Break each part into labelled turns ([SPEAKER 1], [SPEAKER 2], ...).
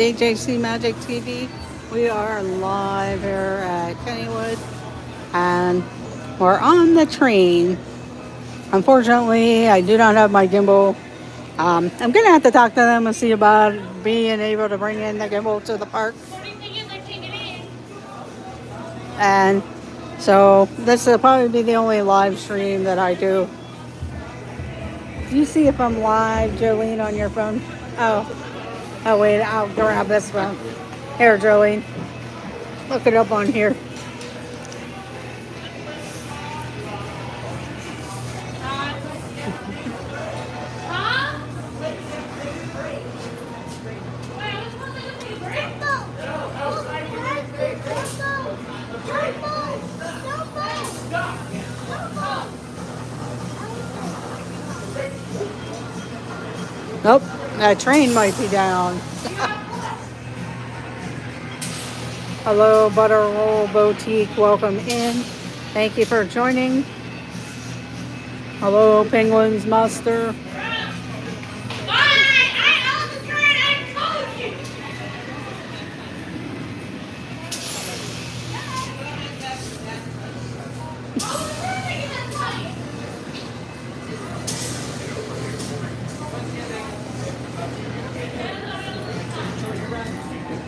[SPEAKER 1] AJC Magic TV. We are live here at Kennywood and we're on the train. Unfortunately, I do not have my gimbal. I'm going to have to talk to them and see about being able to bring in the gimbal to the park. And so this will probably be the only live stream that I do. Do you see if I'm live, Jolene, on your phone? Oh wait, I'll grab this one. Here, Jolene. Look it up on here. Nope, that train might be down. Hello, Butter Roll Boutique. Welcome in. Thank you for joining. Hello, Penguins Master.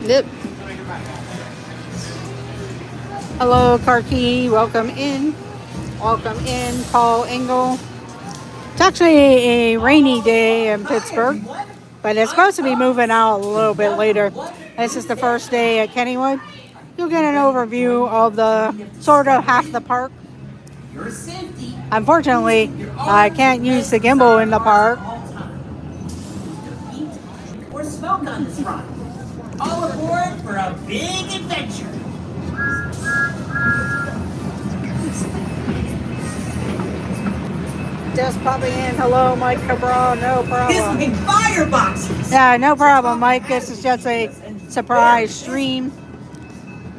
[SPEAKER 1] Yep. Hello, Karki. Welcome in. Welcome in, Paul Engel. It's actually a rainy day in Pittsburgh, but it's supposed to be moving out a little bit later. This is the first day at Kennywood. You'll get an overview of the sort of half the park. Unfortunately, I can't use the gimbal in the park.
[SPEAKER 2] Or smoke on this ride. All aboard for a big adventure.
[SPEAKER 1] Just popping in. Hello, Mike Cabral. No problem.
[SPEAKER 2] This big fireboxes.
[SPEAKER 1] Yeah, no problem, Mike. This is just a surprise stream.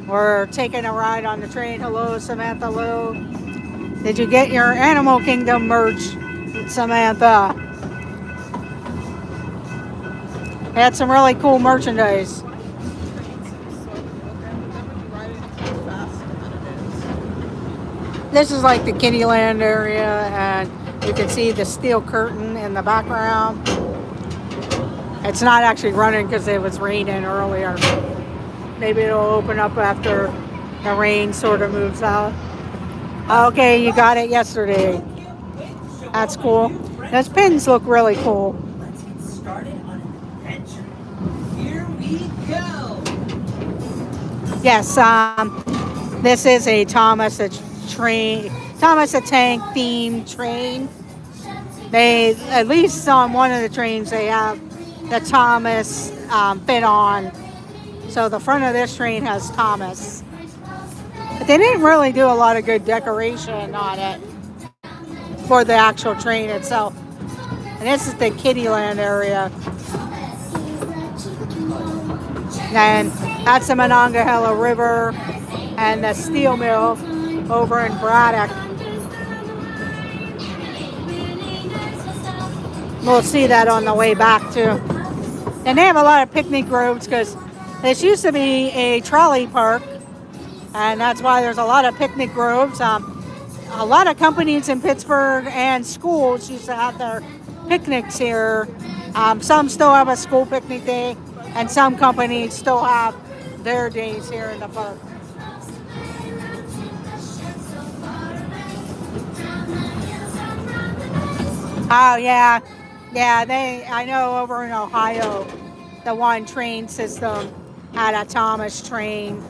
[SPEAKER 1] We're taking a ride on the train. Hello, Samantha Lowe. Did you get your Animal Kingdom merch, Samantha? Had some really cool merchandise. This is like the Kittyland area, and you can see the steel curtain in the background. It's not actually running because it was raining earlier. Maybe it'll open up after the rain sort of moves out. Okay, you got it yesterday. That's cool. Those pins look really cool.
[SPEAKER 2] Let's get started on an adventure. Here we go.
[SPEAKER 1] Yes, this is a Thomas the Tank themed train. They, at least on one of the trains, they have the Thomas fit on. So the front of this train has Thomas. But they didn't really do a lot of good decoration on it for the actual train itself. And this is the Kittyland area. And that's the Monongahela River and the steel mill over in Braddock. We'll see that on the way back too. And they have a lot of picnic groves because this used to be a trolley park, and that's why there's a lot of picnic groves. A lot of companies in Pittsburgh and schools used to have their picnics here. Some still have a school picnic day, and some companies still have their days here in the park. Oh yeah, I know over in Ohio, the one train system had a Thomas train.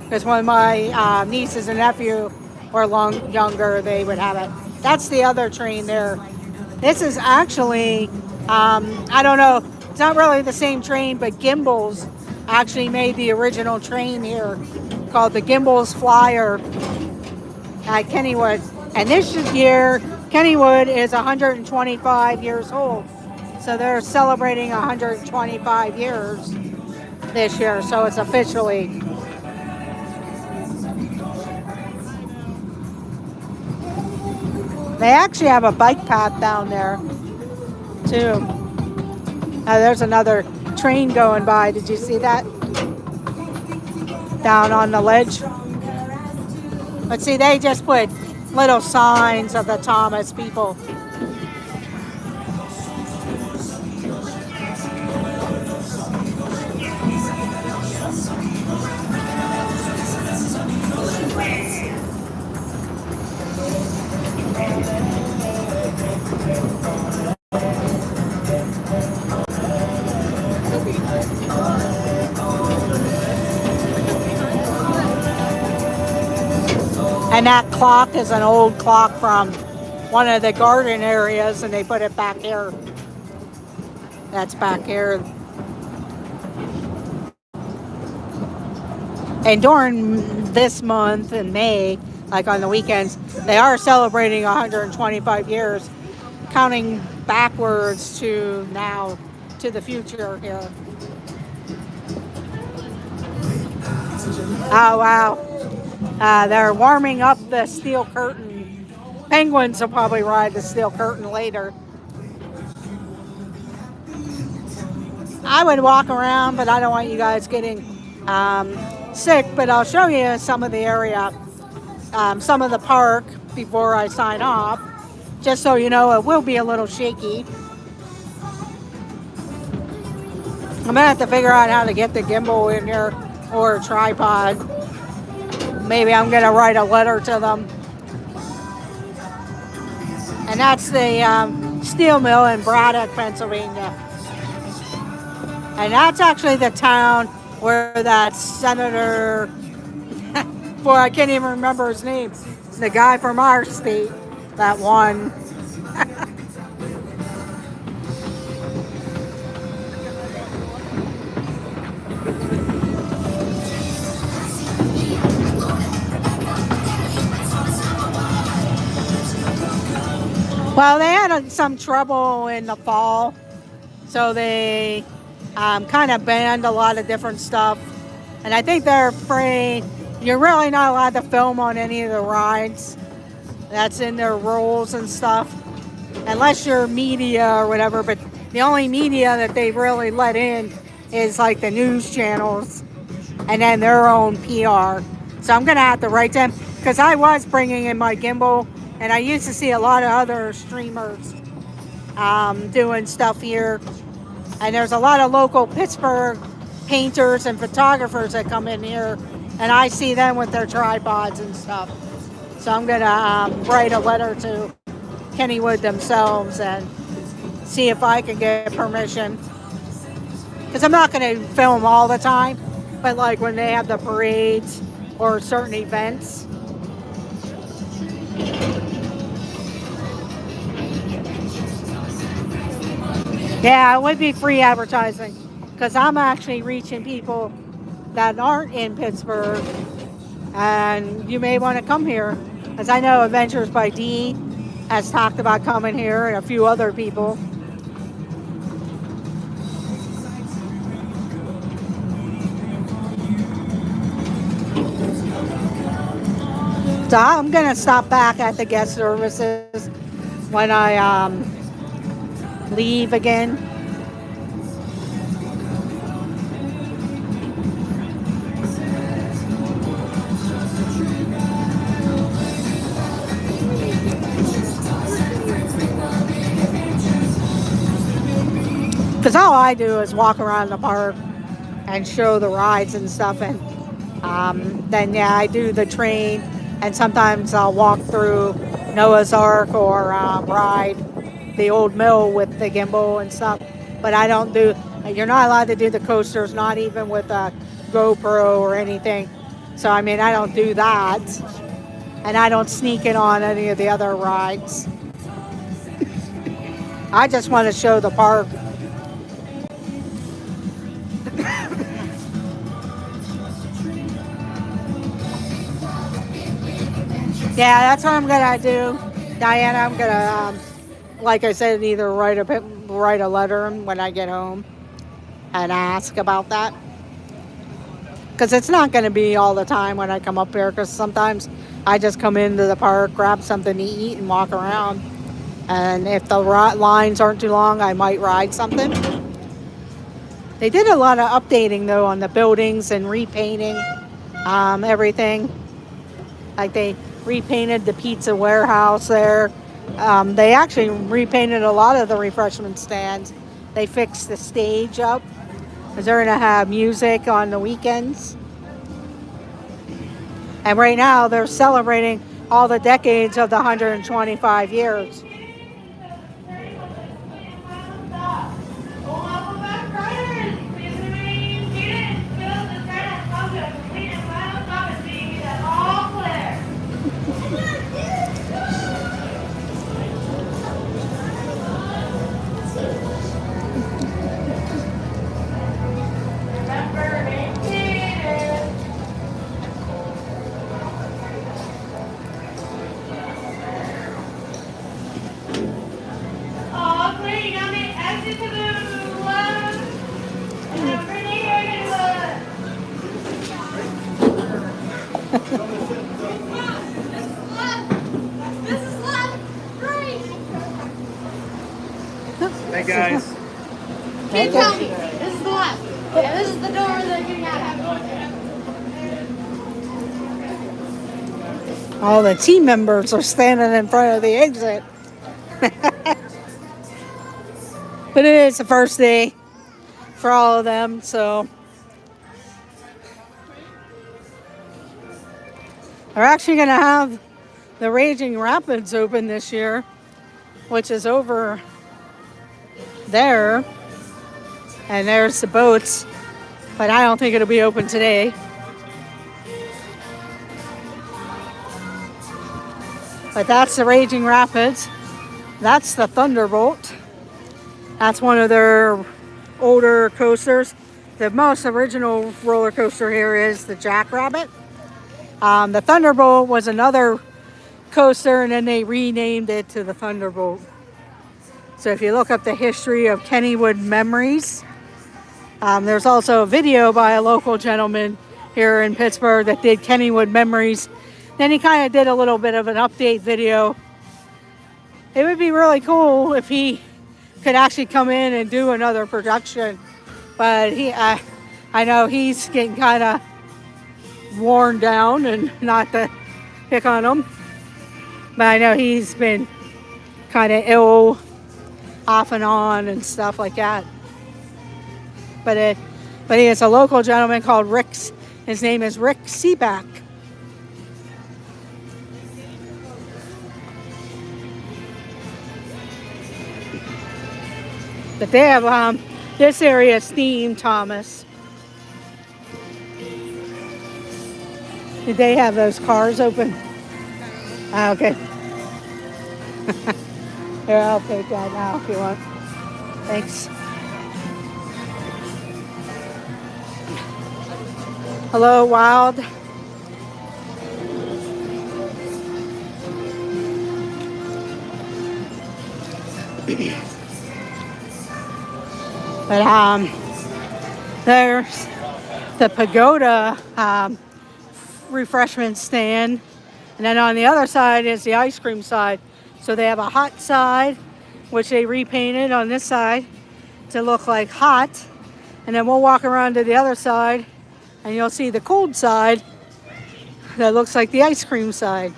[SPEAKER 1] Because when my nieces and nephew were younger, they would have it. That's the other train there. This is actually, I don't know, it's not really the same train, but Gimbals actually made the original train here called the Gimbals Flyer at Kennywood. And this year, Kennywood is 125 years old. So they're celebrating 125 years this year. So it's officially. They actually have a bike path down there too. There's another train going by. Did you see that? Down on the ledge. But see, they just put little signs of the Thomas people. And that clock is an old clock from one of the garden areas, and they put it back here. That's back here. And during this month in May, like on the weekends, they are celebrating 125 years, counting backwards to now, to the future here. Oh, wow. They're warming up the steel curtain. Penguins will probably ride the steel curtain later. I would walk around, but I don't want you guys getting sick. But I'll show you some of the area, some of the park before I sign off, just so you know it will be a little shaky. I'm going to have to figure out how to get the gimbal in here or a tripod. Maybe I'm going to write a letter to them. And that's the steel mill in Braddock, Pennsylvania. And that's actually the town where that senator, boy, I can't even remember his name, the guy from our state that won. Well, they had some trouble in the fall, so they kind of banned a lot of different stuff. And I think they're afraid you're really not allowed to film on any of the rides. That's in their rules and stuff, unless you're media or whatever. But the only media that they really let in is like the news channels and then their own PR. So I'm going to have to write them, because I was bringing in my gimbal. And I used to see a lot of other streamers doing stuff here. And there's a lot of local Pittsburgh painters and photographers that come in here. And I see them with their tripods and stuff. So I'm going to write a letter to Kennywood themselves and see if I can get permission. Because I'm not going to film all the time. But like when they have the parades or certain events. Yeah, it would be free advertising, because I'm actually reaching people that aren't in Pittsburgh, and you may want to come here, as I know Adventures by Dee has talked about coming here, and a few other people. So I'm going to stop back at the guest services when I leave again. Because all I do is walk around the park and show the rides and stuff, and then yeah, I do the train, and sometimes I'll walk through Noah's Ark or ride the old mill with the gimbal and stuff. But I don't do, you're not allowed to do the coasters, not even with a GoPro or anything. So I mean, I don't do that, and I don't sneak in on any of the other rides. I just want to show the park. Yeah, that's what I'm gonna do, Diana. I'm gonna, like I said, either write a letter when I get home and ask about that, because it's not gonna be all the time when I come up here. Because sometimes I just come into the park, grab something to eat, and walk around. And if the lines aren't too long, I might ride something. They did a lot of updating though on the buildings and repainting everything. Like they repainted the pizza warehouse there. They actually repainted a lot of the refreshment stands. They fixed the stage up because they're going to have music on the weekends. And right now they're celebrating all the decades of the 125 years.
[SPEAKER 3] Hey guys.
[SPEAKER 1] Keep
[SPEAKER 4] coming. This is the left. Yeah, this is the door that you're gonna have to go.
[SPEAKER 1] All the team members are standing in front of the exit. But it is the first day for all of them, so they're actually going to have the Raging Rapids open this year, which is over there. And there's the boats, but I don't think it'll be open today. But that's the Raging Rapids. That's the Thunderbolt. That's one of their older coasters. The most original roller coaster here is the Jackrabbit. The Thunderbolt was another coaster, and then they renamed it to the Thunderbolt. So if you look up the history of Kennywood Memories, there's also a video by a local gentleman here in Pittsburgh that did Kennywood Memories. Then he kind of did a little bit of an update video. It would be really cool if he could actually come in and do another production. But I know he's getting kind of worn down, and not to pick on him. But I know he's been kind of ill off and on and stuff like that. But he is a local gentleman called Rick. His name is Rick Seaback. But they have this area is themed, Thomas. Did they have those cars open? Ah, okay. Here, I'll take that now if you want. Thanks. Hello, Wild. But there's the Pagoda refreshment stand, and then on the other side is the ice cream side. So they have a hot side, which they repainted on this side to look like hot, and then we'll walk around to the other side and you'll see the cold side that looks like the ice cream side.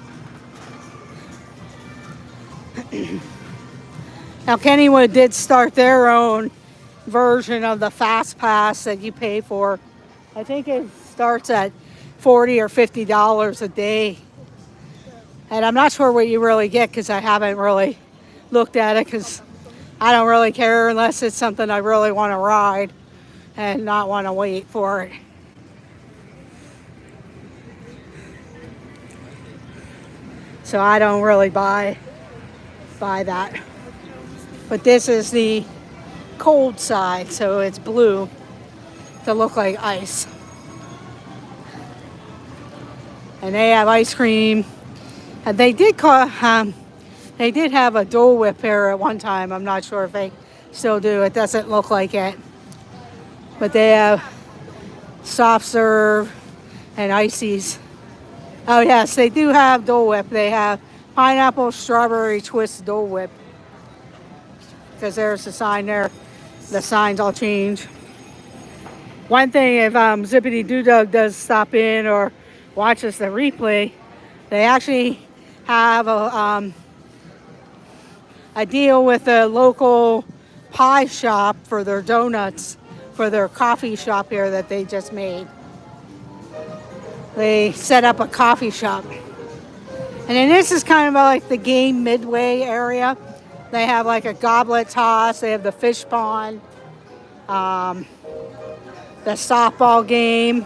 [SPEAKER 1] Now Kennywood did start their own version of the Fast Pass that you pay for. I think it starts at $40 or $50 a day. And I'm not sure what you really get because I haven't really looked at it, because I don't really care unless it's something I really want to ride and not want to wait for it. So I don't really buy that. But this is the cold side, so it's blue to look like ice. And they have ice cream. And they did have a Dole Whip here at one time. I'm not sure if they still do. It doesn't look like it. But they have soft serve and ices. Oh yes, they do have Dole Whip. They have pineapple strawberry twist Dole Whip. Because there's the sign there. The signs all change. One thing, if Zippity Doo Dug does stop in or watches the replay, they actually have a deal with a local pie shop for their donuts for their coffee shop here that they just made. They set up a coffee shop. And then this is kind of like the game Midway area. They have like a goblet toss, they have the fish pond, the softball game.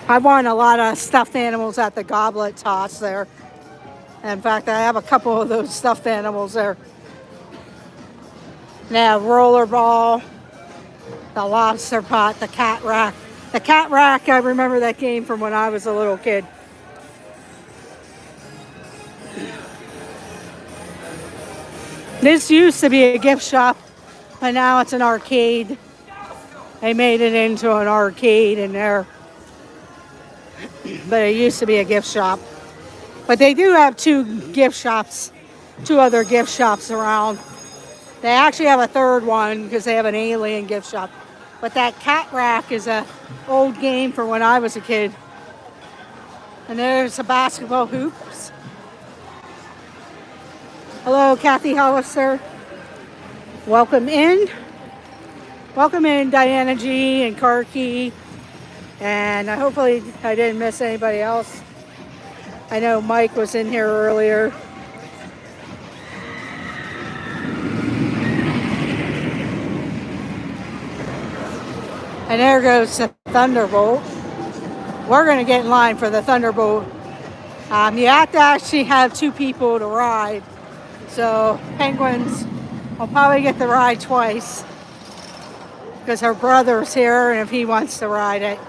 [SPEAKER 1] I won a lot of stuffed animals at the goblet toss there. In fact, I have a couple of those stuffed animals there. They have rollerball, the lobster pot, the cat rack. The cat rack, I remember that game from when I was a little kid. This used to be a gift shop, but now it's an arcade. They made it into an arcade in there. But it used to be a gift shop. But they do have two other gift shops around. They actually have a third one because they have an alien gift shop. But that cat rack is an old game from when I was a kid. And there's a basketball hoops. Hello, Kathy Hollister. Welcome in. Welcome in, Diana G and Karki. And hopefully I didn't miss anybody else. I know Mike was in here earlier. And there goes the Thunderbolt. We're going to get in line for the Thunderbolt. You have to actually have two people to ride. So Penguins will probably get the ride twice. Because her brother's here and if he wants to ride it.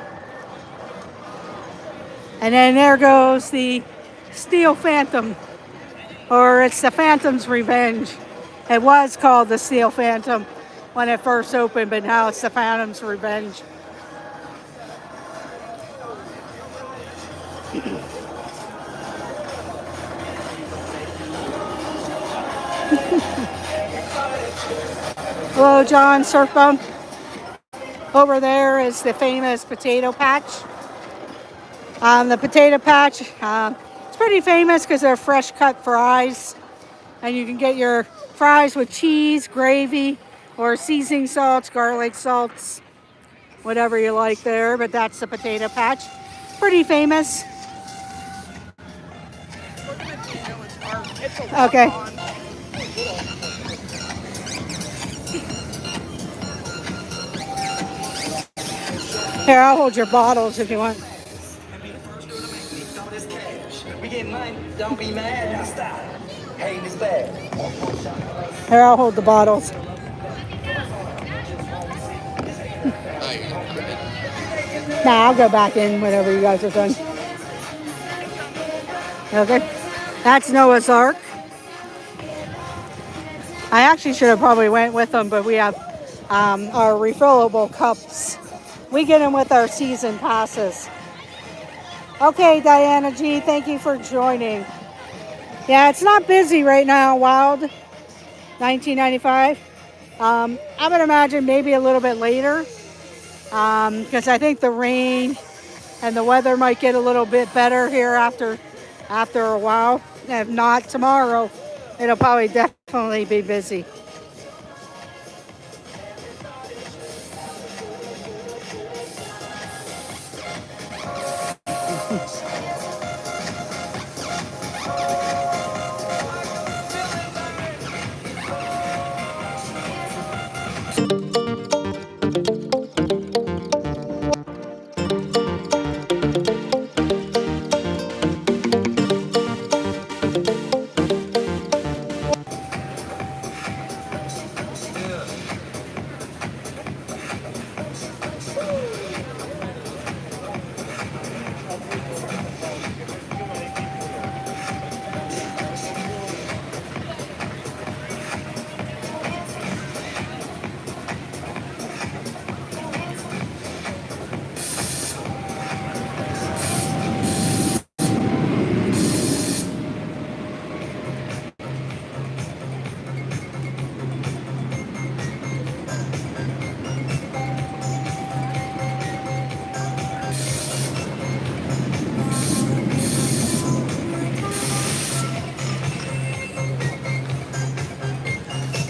[SPEAKER 1] And then there goes the Steel Phantom. Or it's the Phantom's Revenge. It was called the Steel Phantom when it first opened, but now it's the Phantom's Revenge. Hello, John Surfbum. Over there is the famous potato patch. The potato patch, it's pretty famous because they're fresh cut fries. And you can get your fries with cheese, gravy, or seasoning salts, garlic salts, whatever you like there. But that's the potato patch. Pretty famous. Okay. Here, I'll hold your bottles if you want. Don't be mad. Stop. Hey, this bag. Here, I'll hold the bottles. Nah, I'll go back in whenever you guys are done. Okay. That's Noah's Ark. I actually should have probably went with them, but we have our refillable cups. We get them with our season passes. Okay, Diana G, thank you for joining. Yeah, it's not busy right now, Wild 1995. I would imagine maybe a little bit later because I think the rain and the weather might get a little bit better here after a while. If not tomorrow, it'll probably definitely be busy.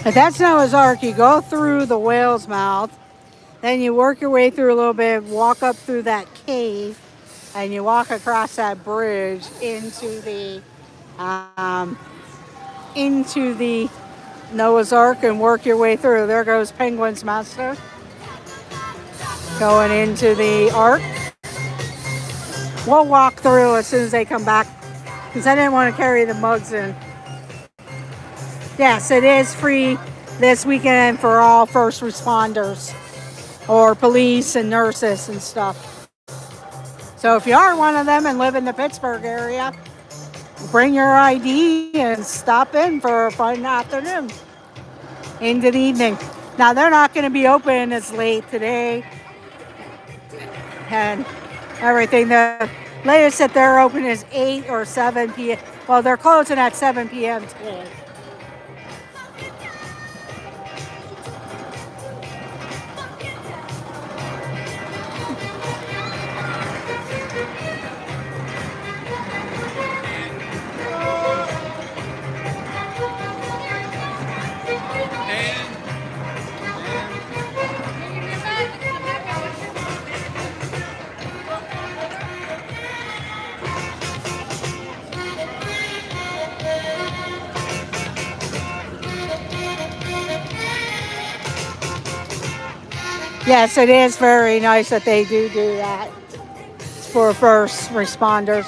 [SPEAKER 1] But that's Noah's Ark. You go through the whale's mouth, then you work your way through a little bit, walk up through that cave, and you walk across that bridge into the Noah's Ark and work your way through. There goes Penguin's Master going into the Ark. We'll walk through as soon as they come back because I didn't want to carry the mugs in. Yes, it is free this weekend for all first responders or police and nurses and stuff. So if you are one of them and live in the Pittsburgh area, bring your ID and stop in for a fun afternoon into the evening. Now, they're not going to be open as late today and everything. The latest that they're open is 8 or 7 p.m. Well, they're closing at 7 p.m. today. Yes, it is very nice that they do that for first responders.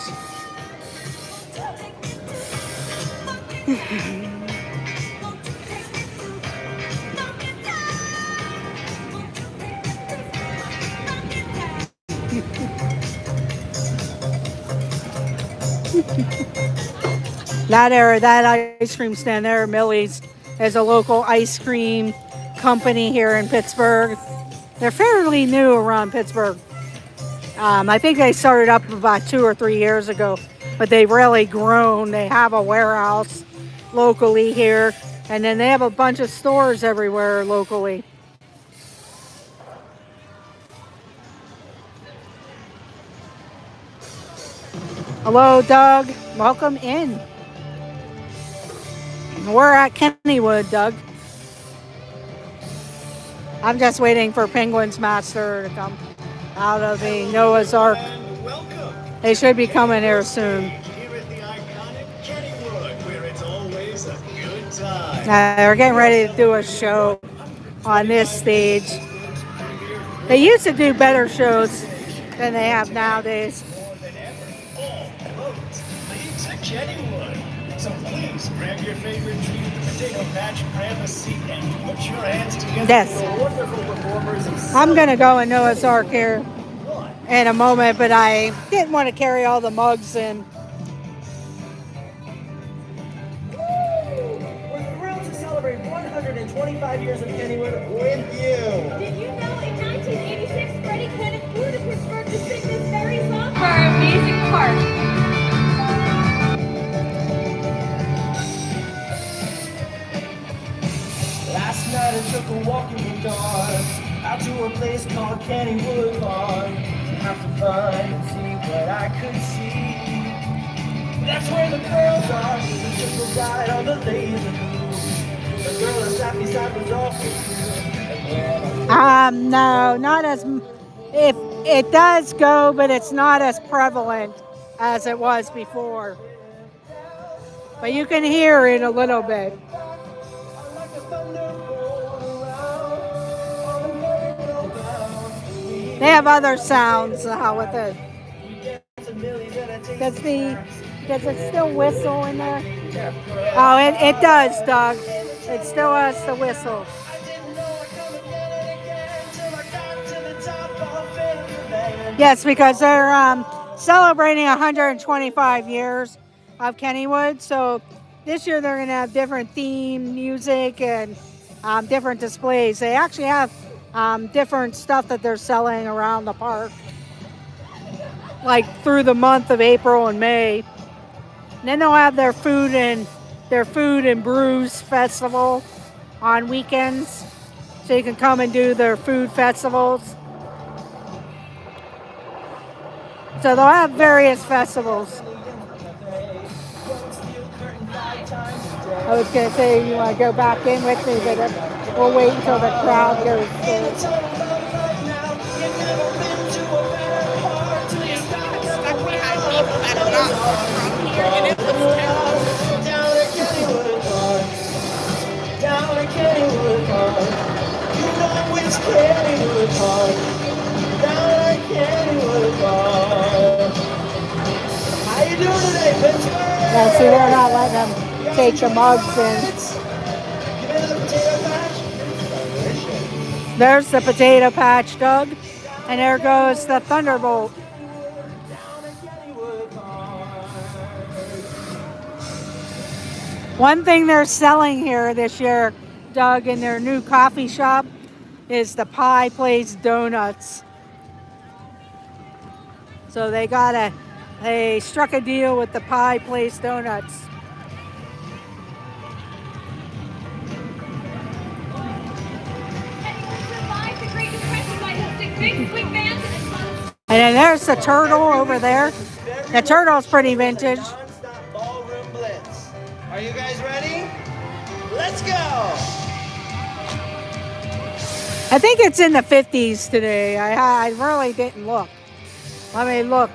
[SPEAKER 1] That ice cream stand there, Millie's, is a local ice cream company here in Pittsburgh. They're fairly new around Pittsburgh. I think they started up about 2 or 3 years ago, but they've really grown. They have a warehouse locally here, and then they have a bunch of stores everywhere locally. Hello, Doug. Welcome in. We're at Kennywood, Doug. I'm just waiting for Penguin's Master to come out of the Noah's Ark. They should be coming here soon.
[SPEAKER 5] Here at the iconic Kennywood, where it's always a good time.
[SPEAKER 1] They're getting ready to do a show on this stage. They used to do better shows than they have nowadays.
[SPEAKER 5] More than ever, all roads lead to Kennywood. So please grab your favorite treat at the potato patch, grab a seat, and put your hands together
[SPEAKER 1] Yes.
[SPEAKER 5] for wonderful performers of
[SPEAKER 1] I'm going to go in Noah's Ark here in a moment, but I didn't want to carry all the mugs in.
[SPEAKER 2] We're thrilled to celebrate 125 years of Kennywood with you.
[SPEAKER 6] Did you know in 1986 Freddie Kenny flew to Pittsburgh to sing this very song for our amazing park?
[SPEAKER 2] Last night I took a walk in the dark out to a place called Kennywood Park. Have to find and see what I could see. That's where the girls are. The triple ride on the laser move. The girl that sat beside was awful.
[SPEAKER 1] No, not as. If it does go, but it's not as prevalent as it was before. But you can hear it a little bit. They have other sounds with it. Does it still whistle in there? Oh, it does, Doug. It still has the whistle. Yes, because they're celebrating 125 years of Kennywood. So this year they're going to have different theme music and different displays. They actually have different stuff that they're selling around the park, like through the month of April and May. And then they'll have their food and brews festival on weekends, so you can come and do their food festivals. So they'll have various festivals. I was gonna say you want to go back in with me, but we'll wait until the crowd goes
[SPEAKER 2] In the
[SPEAKER 1] through.
[SPEAKER 2] tunnel of life now, you've never been to a better part. Till you stop
[SPEAKER 7] Stuck
[SPEAKER 2] going
[SPEAKER 7] behind
[SPEAKER 2] wrong.
[SPEAKER 7] people that are not from here, and it was terrible.
[SPEAKER 2] Down at Kennywood Park, down at Kennywood Park. You know it's Kennywood Park, down at Kennywood Park. How you doing today, Pittsburgh?
[SPEAKER 1] Yeah, see, they're not letting them
[SPEAKER 2] You got
[SPEAKER 1] take
[SPEAKER 2] some
[SPEAKER 1] the
[SPEAKER 2] chicken
[SPEAKER 1] mugs in.
[SPEAKER 2] nuggets? You been to the potato patch?
[SPEAKER 1] There's the potato patch, Doug, and there goes the Thunderbolt.
[SPEAKER 2] Down at Kennywood Park.
[SPEAKER 1] One thing they're selling here this year, Doug, in their new coffee shop is the Pie Place donuts. So they struck a deal with the Pie Place donuts.
[SPEAKER 6] Kennywood survived the Great Depression by hosting big swing bands and fun.
[SPEAKER 1] And then there's the turtle over there. The turtle's pretty vintage.
[SPEAKER 2] Non-stop ballroom blitz. Are you guys ready? Let's go!
[SPEAKER 1] I think it's in the 50s today. I really didn't look. Let me look.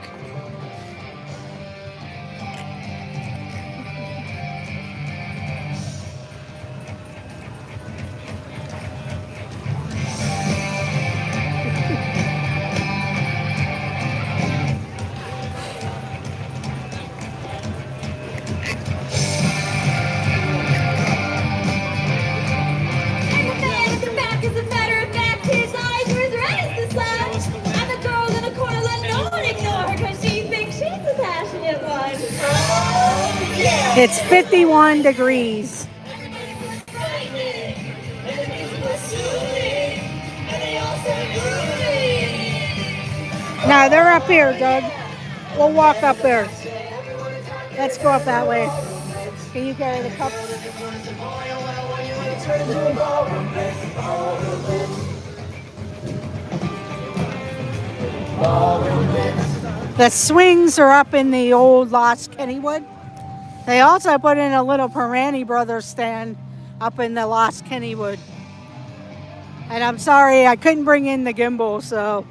[SPEAKER 6] And the man at the back, as a matter of fact, his eyes are as red as the sun. And the girl in the corner, let no one ignore her, cause she thinks she's the passionate one. Oh, yeah!
[SPEAKER 1] It's 51 degrees.
[SPEAKER 6] Everybody was frightening, and the music was soothing, and they all said groovy.
[SPEAKER 1] No, they're up here, Doug. We'll walk up there. Let's go up that way. Can you carry the cup? The swings are up in the old Lost Kennywood. They also put in a little Perani Brothers stand up in the Lost Kennywood. And I'm sorry, I couldn't bring in the gimbal, so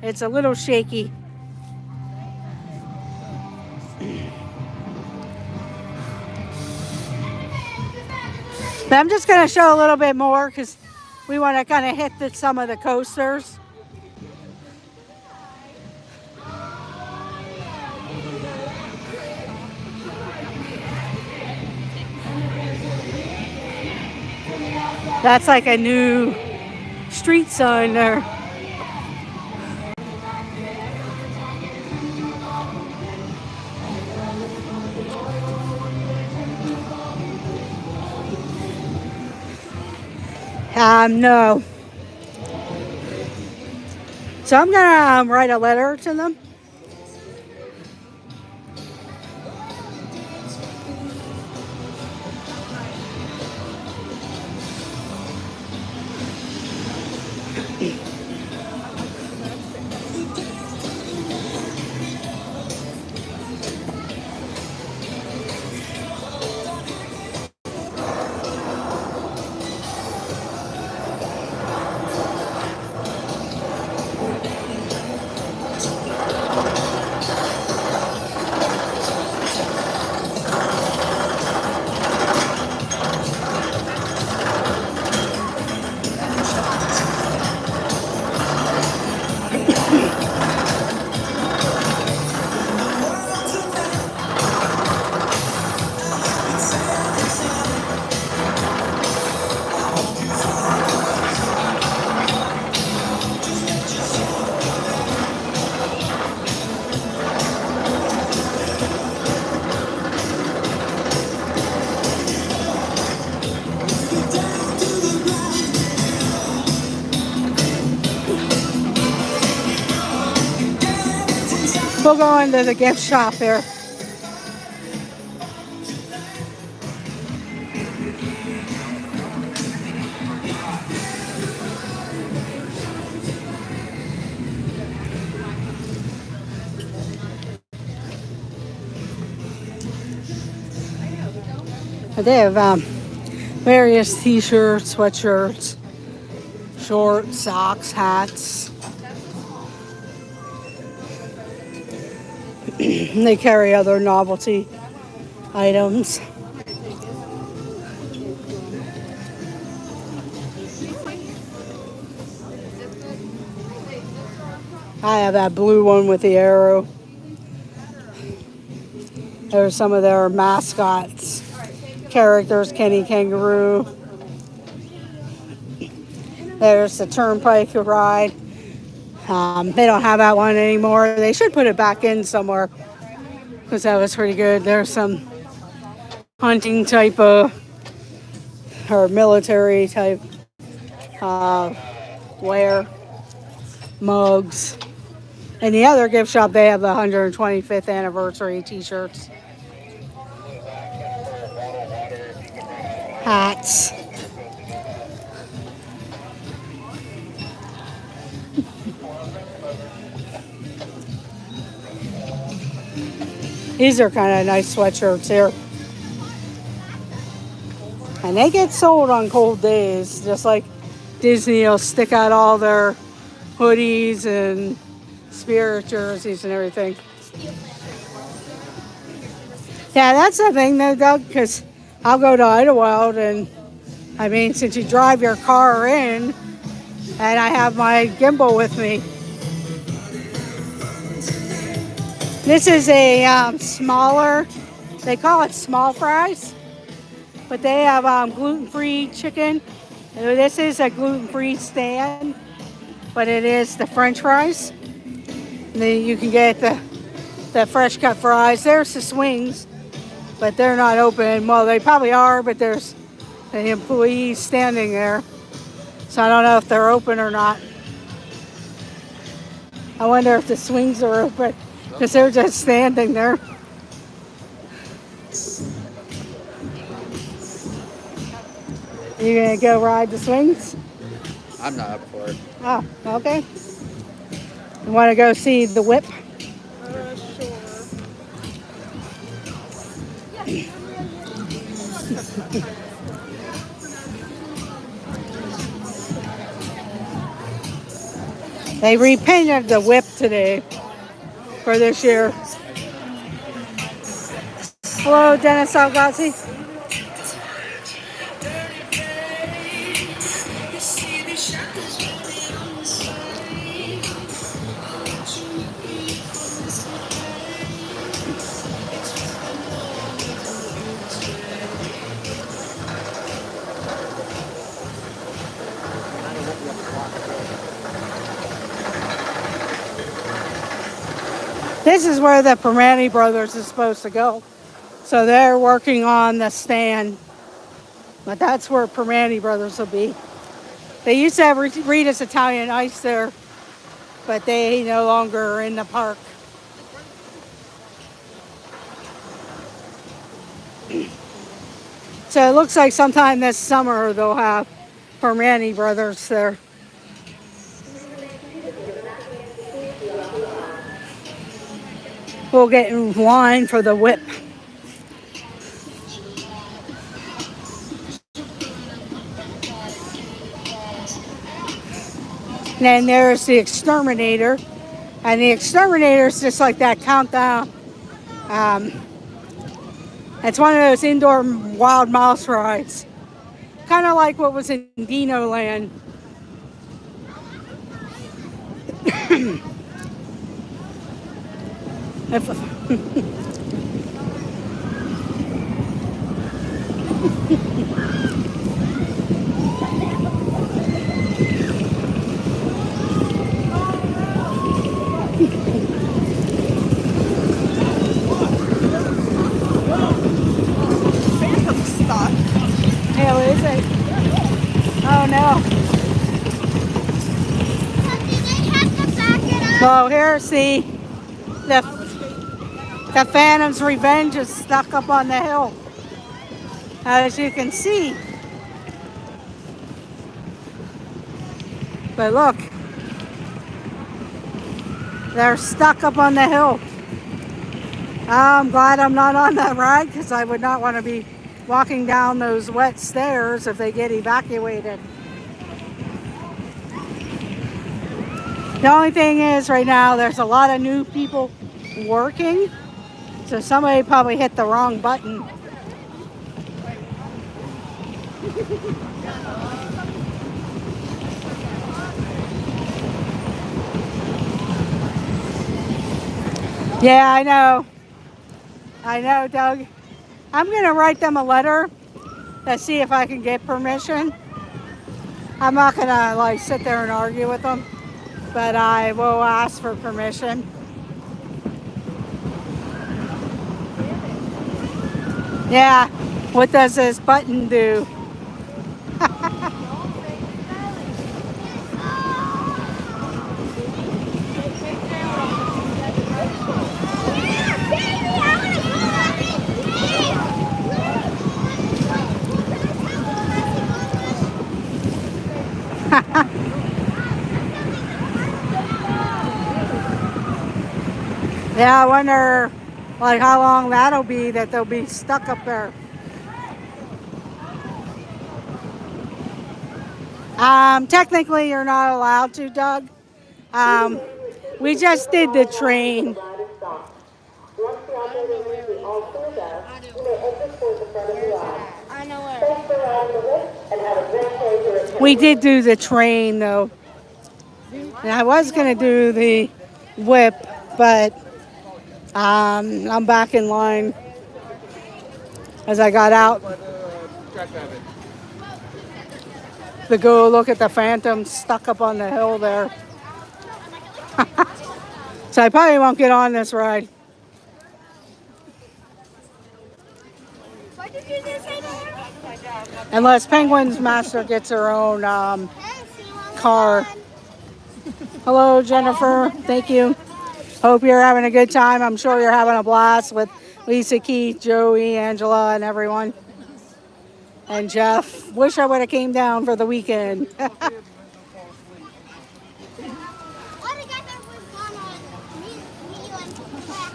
[SPEAKER 1] it's a little shaky. But I'm just going to show a little bit more because we want to kind of hit some of the coasters. That's like a new street sign there. No. So I'm gonna write a letter to them. We'll go into the gift shop here. But they have various t-shirts, sweatshirts, shorts, socks, hats. They carry other novelty items. I have that blue one with the arrow. There's some of their mascots, characters, Kenny Kangaroo. There's the Turnpike ride. They don't have that one anymore. They should put it back in somewhere because that was pretty good. There's some hunting type of or military type wear, mugs. In the other gift shop, they have the 125th anniversary t-shirts, hats. These are kind of nice sweatshirts here. And they get sold on cold days, just like Disney will stick out all their hoodies and spirit jerseys and everything. Yeah, that's the thing though, Doug, because I'll go to Idlewild and, I mean, since you drive your car in, and I have my gimbal with me. This is a smaller, they call it small fries, but they have gluten-free chicken. This is a gluten-free stand, but it is the French fries. And then you can get the fresh cut fries. There's the swings, but they're not open. Well, they probably are, but there's the employees standing there. So I don't know if they're open or not. I wonder if the swings are open because they're just standing there. You gonna go ride the swings?
[SPEAKER 3] I'm not up for it.
[SPEAKER 1] Oh, okay. You want to go see the whip?
[SPEAKER 7] Sure.
[SPEAKER 1] They repainted the whip today for this year. Hello, Dennis Algazzi. This is where the Permane brothers is supposed to go. So they're working on the stand. But that's where Permane brothers will be. They used to have Rita's Italian Ice there, but they no longer are in the park. So it looks like sometime this summer they'll have Permane brothers there. We'll get in line for the whip. And then there's the Exterminator. And the Exterminator is just like that countdown. It's one of those indoor wild mouse rides. Kind of like what was in Dino Land.
[SPEAKER 7] Phantom's stuck.
[SPEAKER 1] Hell, is it? Oh no. Well, here's the Phantom's Revenge is stuck up on the hill, as you can see. But look, they're stuck up on the hill. I'm glad I'm not on that ride because I would not want to be walking down those wet stairs if they get evacuated. The only thing is right now there's a lot of new people working, so somebody probably hit the wrong button. Yeah, I know. I know, Doug. I'm going to write them a letter to see if I can get permission. I'm not going to like sit there and argue with them, but I will ask for permission. Yeah, what does this button do? Yeah, I wonder like how long that'll be that they'll be stuck up there. Technically you're not allowed to, Doug. We just did the train.
[SPEAKER 4] I know where.
[SPEAKER 1] We did do the train though. And I was gonna do the whip, but I'm back in line as I got out to go look at the Phantom stuck up on the hill there. So I probably won't get on this ride.
[SPEAKER 4] What did you just say to her?
[SPEAKER 1] Unless Penguin's Master gets her own car. Hello, Jennifer. Thank you. Hope you're having a good time. I'm sure you're having a blast with Lisa, Keith, Joey, Angela, and everyone. And Jeff. Wish I would have came down for the weekend.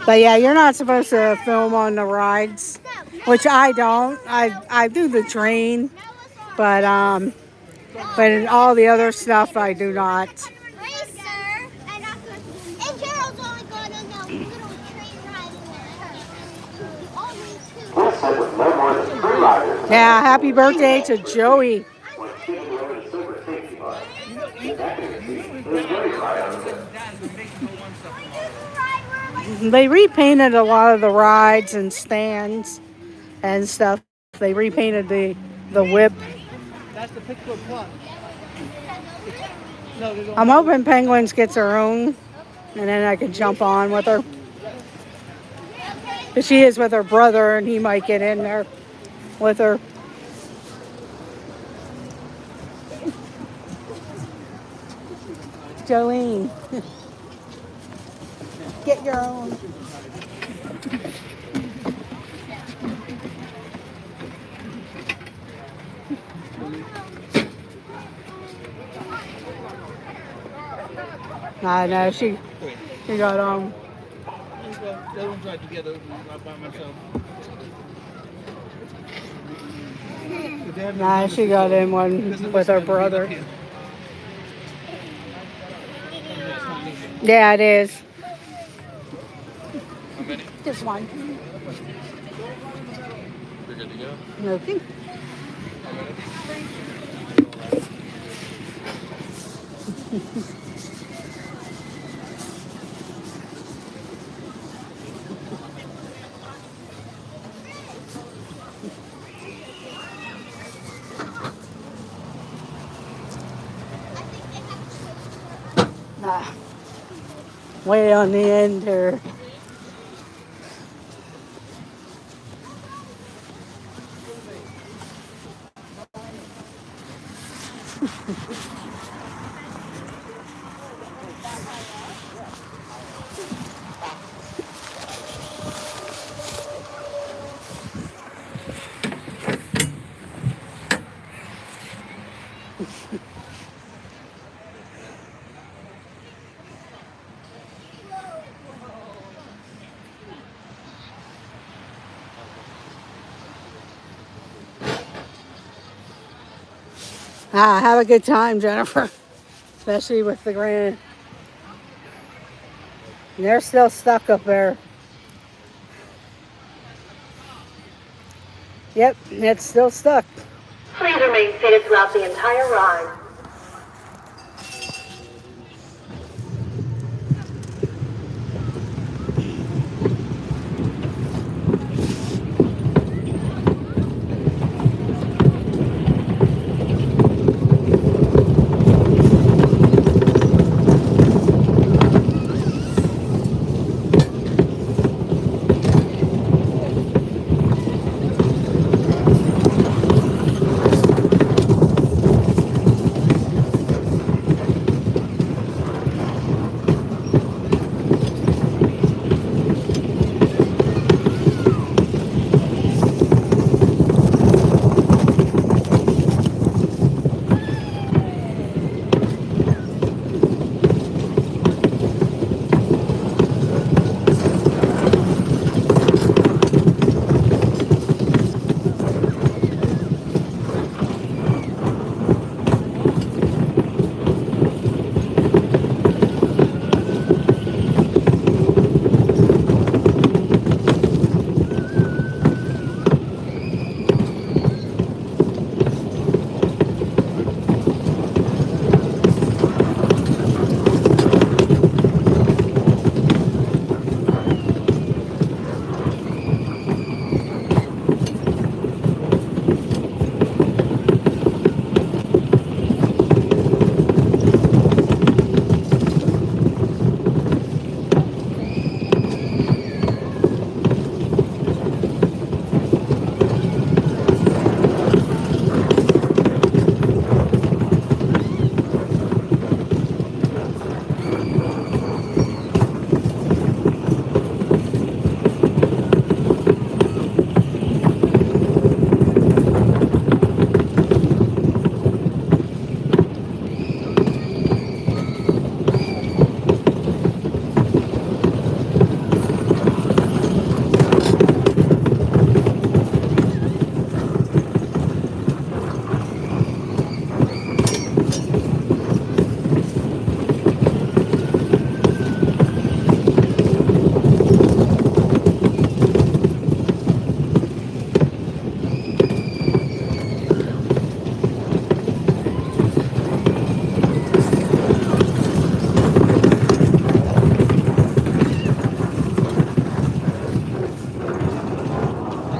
[SPEAKER 1] But yeah, you're not supposed to film on the rides, which I don't. I do the train, but all the other stuff I do not. Yeah, happy birthday to Joey. They repainted a lot of the rides and stands and stuff. They repainted the whip.
[SPEAKER 2] That's the picture of plot.
[SPEAKER 1] I'm hoping Penguins gets her own, and then I can jump on with her. But she is with her brother, and he might get in there with her. Jolene, get your own. I know she got on.
[SPEAKER 2] That one's right together, not by myself.
[SPEAKER 1] Nah, she got in one with her brother. Yeah, it is. Just one.
[SPEAKER 3] You're good to go.
[SPEAKER 1] Okay. Way on the end here. Have a good time, Jennifer. Especially with the grand. And they're still stuck up there. Yep, it's still stuck.
[SPEAKER 6] Please remain seated throughout the entire ride.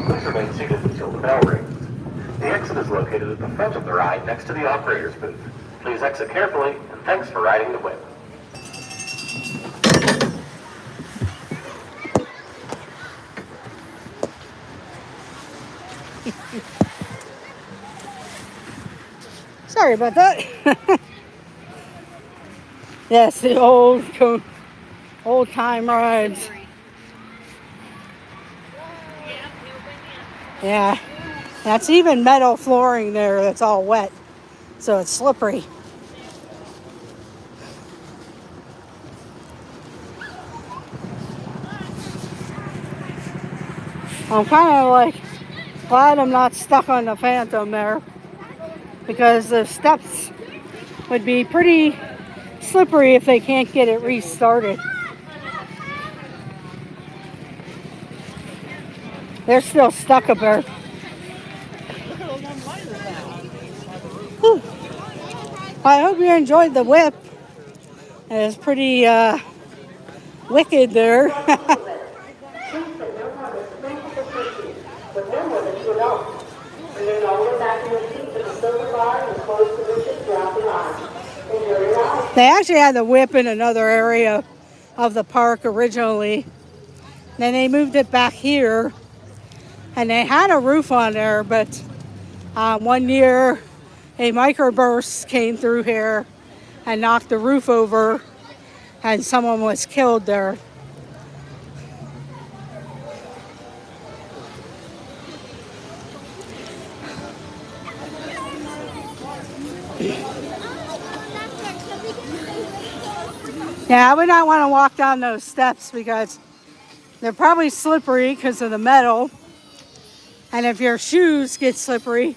[SPEAKER 5] Please remain seated until the bell rings. The exit is located at the front of the ride next to the operator's booth. Please exit carefully, and thanks for riding the whip.
[SPEAKER 1] Sorry about that. Yes, the old time rides. Yeah, that's even metal flooring there that's all wet, so it's slippery. I'm kind of like glad I'm not stuck on the Phantom there, because the steps would be pretty slippery if they can't get it restarted. They're still stuck up there. Whew. Well, I hope you enjoyed the whip. It's pretty wicked there. They actually had the whip in another area of the park originally. Then they moved it back here, and they had a roof on there, but one year a microburst came through here and knocked the roof over, and someone was killed there. Yeah, I would not want to walk down those steps because they're probably slippery because of the metal. And if your shoes get slippery,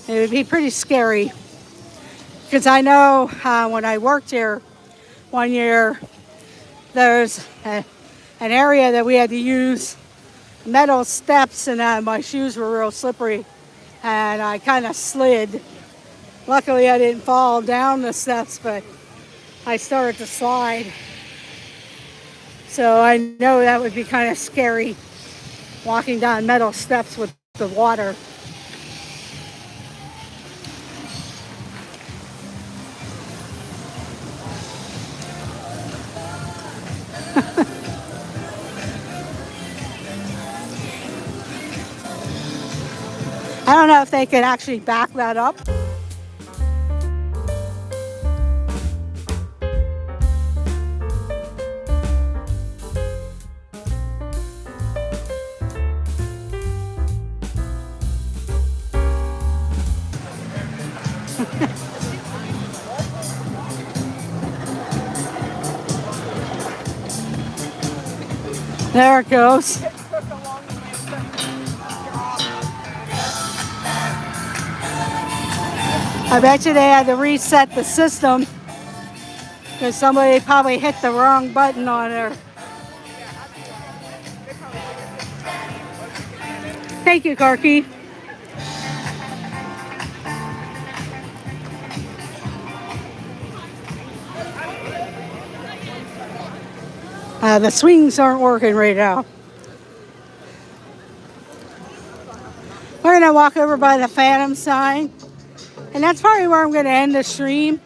[SPEAKER 1] It would be pretty scary because I know when I worked here one year, there's an area that we had to use metal steps, and my shoes were real slippery, and I kind of slid. Luckily, I didn't fall down the steps, but I started to slide. So I know that would be kind of scary, walking down metal steps with the water. I don't know if they could actually back that up. There it goes. I bet you they had to reset the system because somebody probably hit the wrong button on there. Thank you, Corky. The swings aren't working right now. We're going to walk over by the Phantom sign. And that's probably where I'm going to end the stream.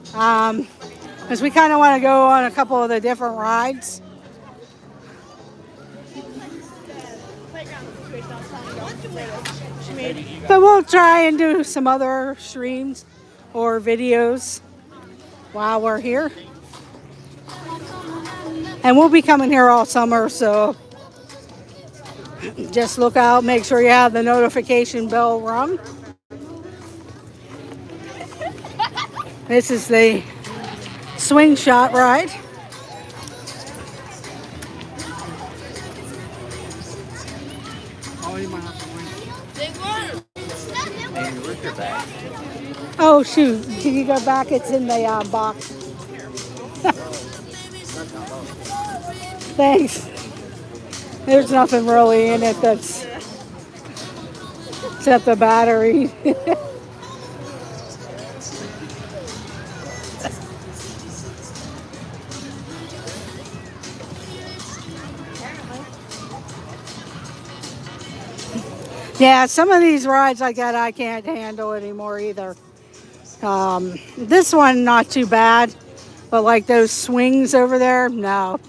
[SPEAKER 1] Because we kind of want to go on a couple of the different rides. But we'll try and do some other streams or videos while we're here. And we'll be coming here all summer, so just look out, make sure you have the notification bell rung. This is the swing shot ride. Oh shoot, can you go back? It's in the box. Thanks. There's nothing really in it that's except the battery. Yeah, some of these rides like that I can't handle anymore either. This one not too bad, but like those swings over there, no.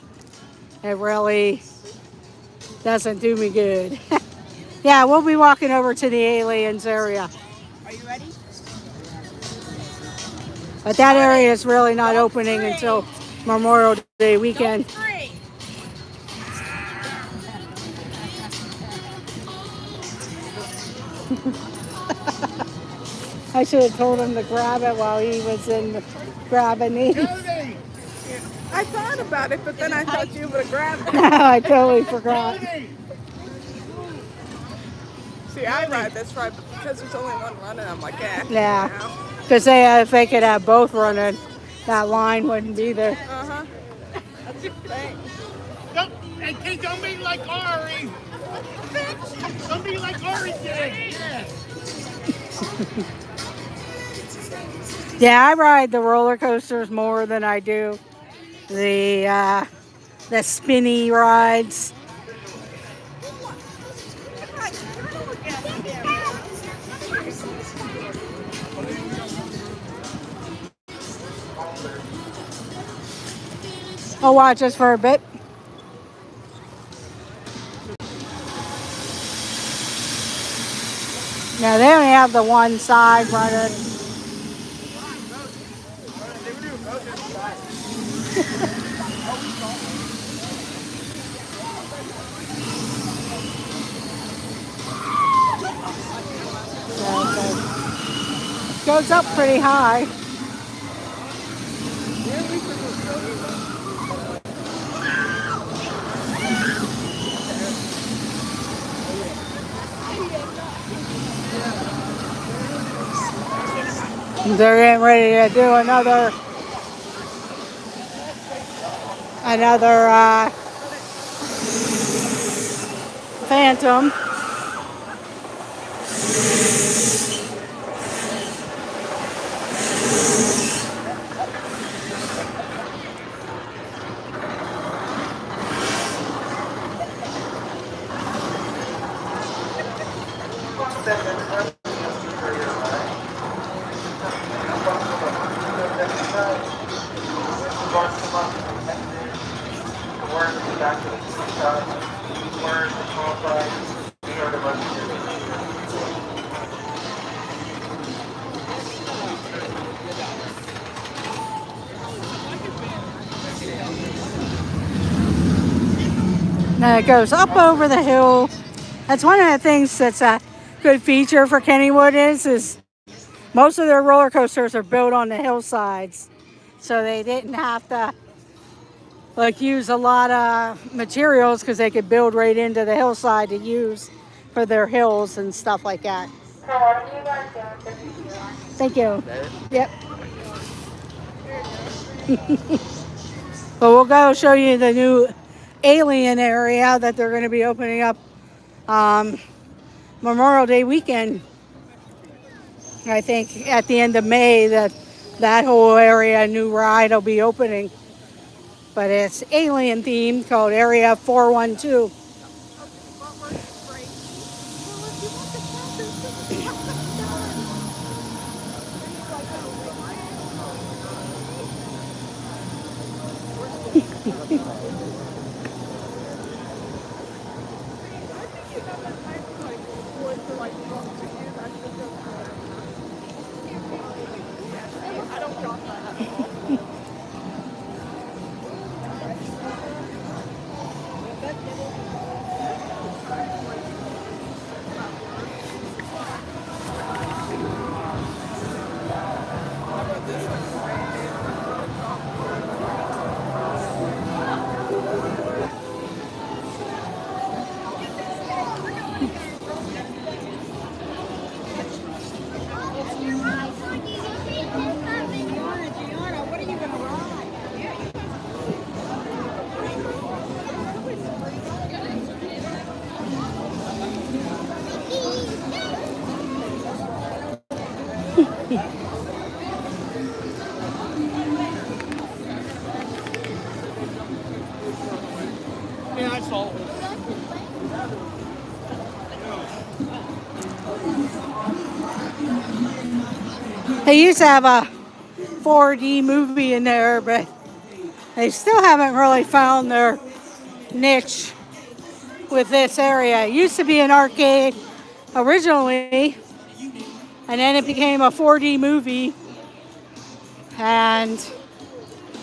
[SPEAKER 1] It really doesn't do me good. Yeah, we'll be walking over to the aliens area.
[SPEAKER 7] Are you ready?
[SPEAKER 1] But that area is really not opening until Memorial Day weekend. I should have told him to grab it while he was in grabbing these.
[SPEAKER 7] I thought about it, but then I thought you would have grabbed it.
[SPEAKER 1] No, I totally forgot.
[SPEAKER 7] See, I ride this ride, but because there's only one running, I'm like, eh.
[SPEAKER 1] Yeah,
[SPEAKER 7] You know?
[SPEAKER 1] because if they could have both running, that line wouldn't be there.
[SPEAKER 7] Uh-huh. Thanks.
[SPEAKER 5] Don't be like Ari. Don't be like Ari did.
[SPEAKER 1] Yeah, I ride the roller coasters more than I do the spinny rides. I'll watch us for a bit. No, they only have the one side running. Goes up pretty high. They're getting ready to do another Phantom. Now it goes up over the hill. That's one of the things that's a good feature for Kennywood is most of their roller coasters are built on the hillsides. So they didn't have to like use a lot of materials because they could build right into the hillside to use for their hills and stuff like that. Thank you. Yep. But we'll go show you the new alien area that they're going to be opening up Memorial Day weekend. I think at the end of May that whole area, new ride will be opening. But it's alien themed called Area 412. They used to have a 4D movie in there, but they still haven't really found their niche with this area. It used to be an arcade originally, and then it became a 4D movie, and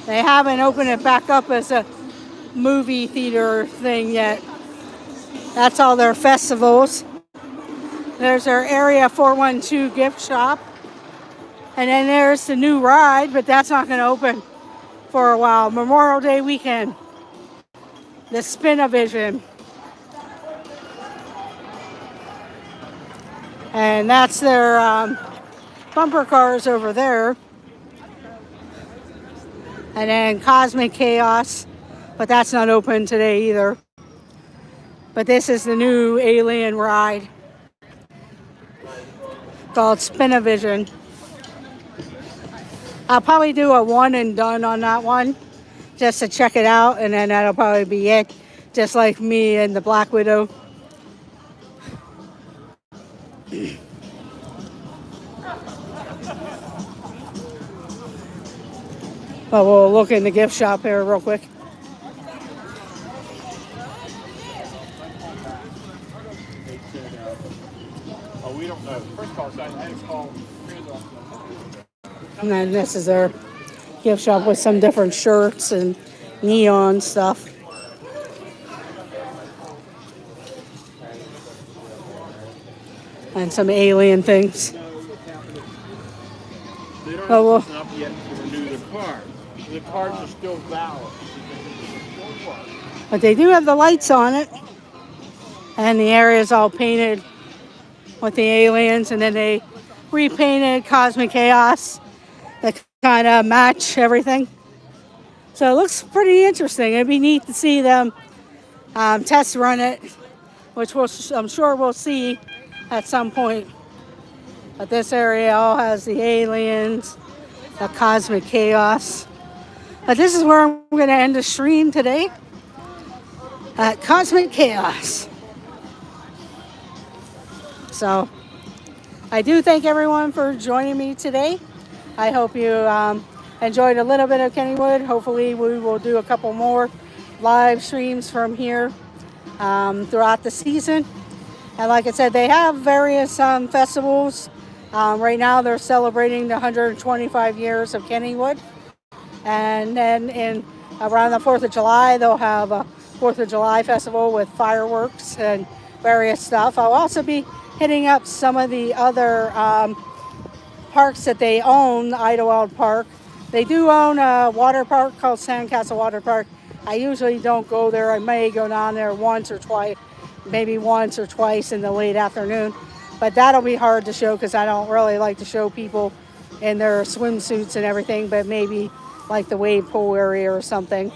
[SPEAKER 1] they haven't opened it back up as a movie theater thing yet. That's all their festivals. There's their Area 412 gift shop. And then there's the new ride, but that's not going to open for a while. Memorial Day weekend. The Spin-A-Vision. And that's their bumper cars over there. And then Cosmic Chaos, but that's not open today either. But this is the new alien ride called Spin-A-Vision. I'll probably do a one and done on that one just to check it out, and then that'll probably be it, just like me and the Black Widow. But we'll look in the gift shop here real quick.
[SPEAKER 8] Oh, we don't know. First call, I had to call.
[SPEAKER 1] And then this is their gift shop with some different shirts and neon stuff. And some alien things.
[SPEAKER 8] They don't
[SPEAKER 1] Oh,
[SPEAKER 8] have up yet to renew the card. The cards are still valid.
[SPEAKER 1] But they do have the lights on it. And the area is all painted with the aliens. And then they repainted Cosmic Chaos that kind of match everything. So it looks pretty interesting. It'd be neat to see them test run it, which I'm sure we'll see at some point. But this area all has the aliens, the Cosmic Chaos. But this is where I'm going to end the stream today, at Cosmic Chaos. So I do thank everyone for joining me today. I hope you enjoyed a little bit of Kennywood. Hopefully we will do a couple more live streams from here throughout the season. And like I said, they have various festivals. Right now they're celebrating the 125 years of Kennywood. And then around the 4th of July, they'll have a 4th of July festival with fireworks and various stuff. I'll also be hitting up some of the other parks that they own, Idlewild Park. They do own a water park called Sandcastle Water Park. I usually don't go there. I may go down there once or twice, maybe once or twice in the late afternoon. But that'll be hard to show because I don't really like to show people in their swimsuits and everything, but maybe like the wave pool area or something,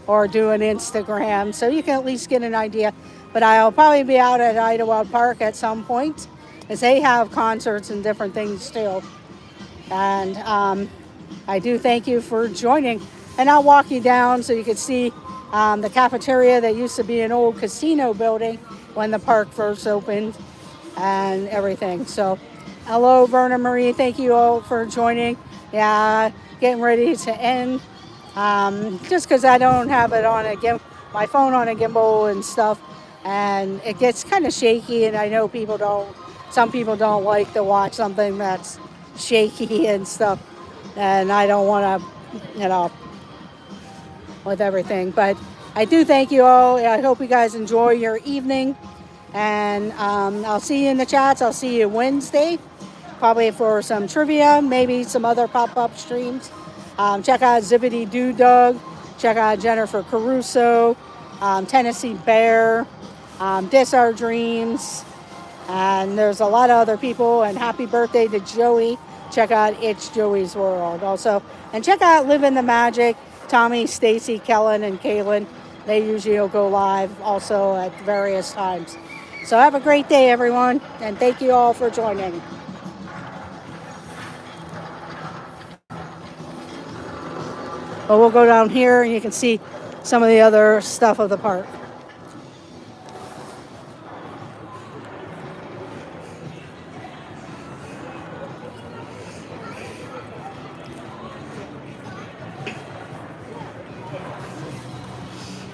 [SPEAKER 1] or do an Instagram. So you can at least get an idea. But I'll probably be out at Idlewild Park at some point, as they have concerts and different things too. And I do thank you for joining. And I'll walk you down so you can see the cafeteria that used to be an old casino building when the park first opened and everything. So hello, Verna Marie. Thank you all for joining. Yeah, getting ready to end. Just because I don't have it on my phone on a gimbal and stuff. And it gets kind of shaky, and I know some people don't like to watch something that's shaky and stuff, and I don't want to, with everything. But I do thank you all. I hope you guys enjoy your evening, and I'll see you in the chats. I'll see you Wednesday, probably for some trivia, maybe some other pop-up streams. Check out Zippity Doo Dug, check out Jennifer Caruso, Tennessee Bear, Dis Our Dreams, and there's a lot of other people. And happy birthday to Joey. Check out It's Joey's World also, and check out Live in the Magic. Tommy, Stacy, Kellen, and Kaylin, they usually will go live also at various times. So have a great day, everyone, and thank you all for joining. But we'll go down here and you can see some of the other stuff of the park.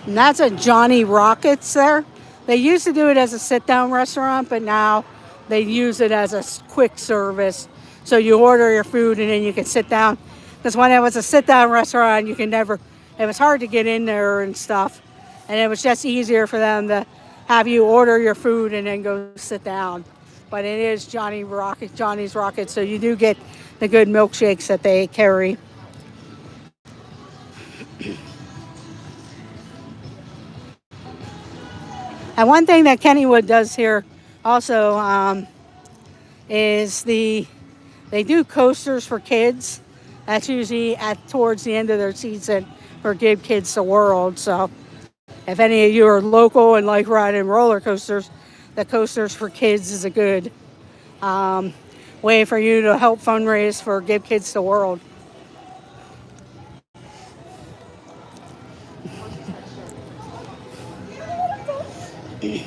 [SPEAKER 1] And that's a Johnny Rockets there. They used to do it as a sit-down restaurant, but now they use it as a quick service. So you order your food and then you can sit down. Because when it was a sit-down restaurant, it was hard to get in there and stuff. And it was just easier for them to have you order your food and then go sit down. But it is Johnny's Rockets, so you do get the good milkshakes that they carry. And one thing that Kennywood does here also is they do coasters for kids. That's usually towards the end of their season for Give Kids the World. So if any of you are local and like riding roller coasters, the coasters for kids is a good way for you to help fundraise for Give Kids the World.
[SPEAKER 6] Yes.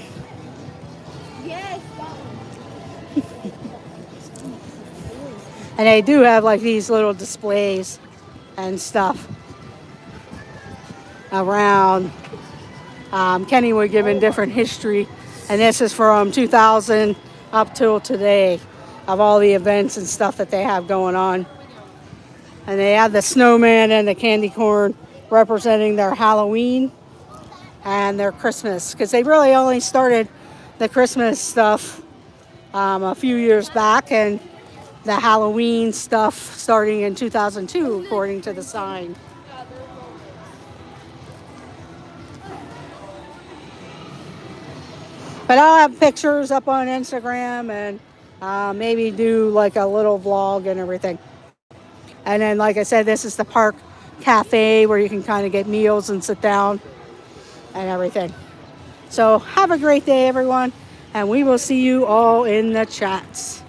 [SPEAKER 1] And they do have like these little displays and stuff around Kennywood, giving different history. And this is from 2000 up till today of all the events and stuff that they have going on. And they have the snowman and the candy corn representing their Halloween and their Christmas, because they really only started the Christmas stuff a few years back, and the Halloween stuff starting in 2002, according to the sign. But I'll have pictures up on Instagram and Maybe do like a little vlog and everything. And then, like I said, this is the park cafe where you can kind of get meals and sit down and everything. So have a great day, everyone, and we will see you all in the chats.